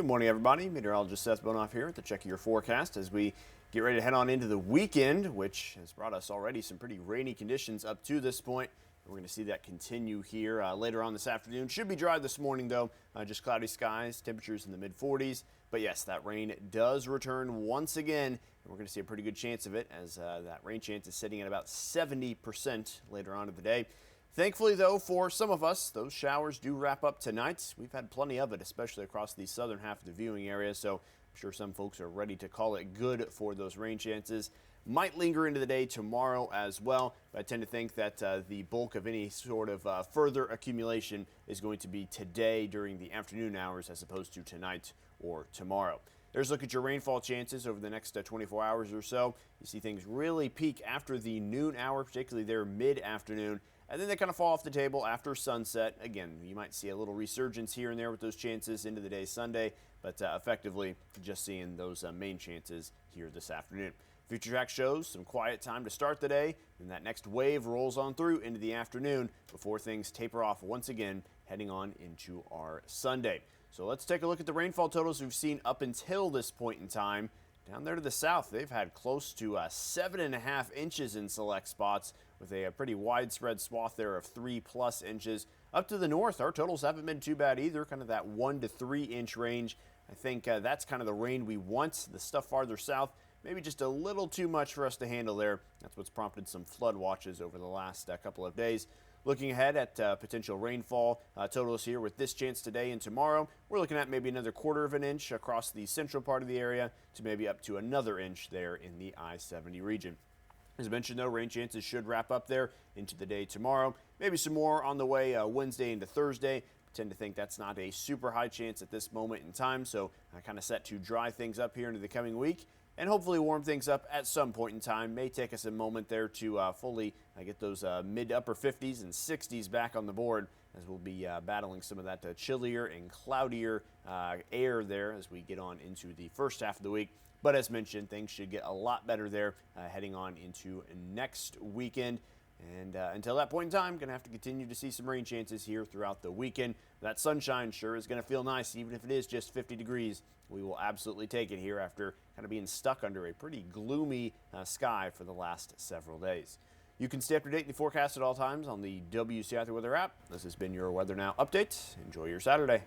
Good morning, everybody. Meteorologist Seth Bohnhoff here at the Check of Your Forecast as we get ready to head on into the weekend, which has brought us already some pretty rainy conditions up to this point. We're going to see that continue here later on this afternoon. Should be dry this morning, though. Just cloudy skies, temperatures in the mid-40s. But yes, that rain does return once again, and we're going to see a pretty good chance of it as that rain chance is sitting at about 70% later on in the day. Thankfully, though, for some of us, those showers do wrap up tonight. We've had plenty of it, especially across the southern half of the viewing area, so I'm sure some folks are ready to call it good for those rain chances. Might linger into the day tomorrow as well, but I tend to think that the bulk of any sort of further accumulation is going to be today during the afternoon hours as opposed to tonight or tomorrow. There's a look at your rainfall chances over the next 24 hours or so. You see things really peak after the noon hour, particularly there mid-afternoon, and then they kind of fall off the table after sunset. Again, you might see a little resurgence here and there with those chances into the day Sunday, but effectively just seeing those main chances here this afternoon. Future Track shows some quiet time to start the day, and that next wave rolls on through into the afternoon before things taper off once again, heading on into our Sunday. So let's take a look at the rainfall totals we've seen up until this point in time. Down there to the south, they've had close to 7.5 inches in select spots with a pretty widespread swath there of 3+ inches. Up to the north, our totals haven't been too bad either, kind of that 1 to 3 inch range. I think that's kind of the rain we want. The stuff farther south, maybe just a little too much for us to handle there. That's what's prompted some flood watches over the last couple of days. Looking ahead at potential rainfall totals here with this chance today and tomorrow, we're looking at maybe another 1/4 inch across the central part of the area to maybe up to another inch there in the I-70 region. As mentioned, though, rain chances should wrap up there into the day tomorrow. Maybe some more on the way Wednesday into Thursday. I tend to think that's not a super high chance at this moment in time, so I kind of set to dry things up here into the coming week and hopefully warm things up at some point in time. May take us a moment there to fully get those mid-upper 50s and 60s back on the board as we'll be battling some of that chillier and cloudier air there as we get on into the first half of the week. But as mentioned, things should get a lot better there heading on into next weekend. And until that point in time, going to have to continue to see some rain chances here throughout the weekend. That sunshine sure is going to feel nice, even if it is just 50 degrees. We will absolutely take it here after kind of being stuck under a pretty gloomy sky for the last several days. You can stay up to date in the forecast at all times on the WCI Weather app. This has been your Weather Now update. Enjoy your Saturday.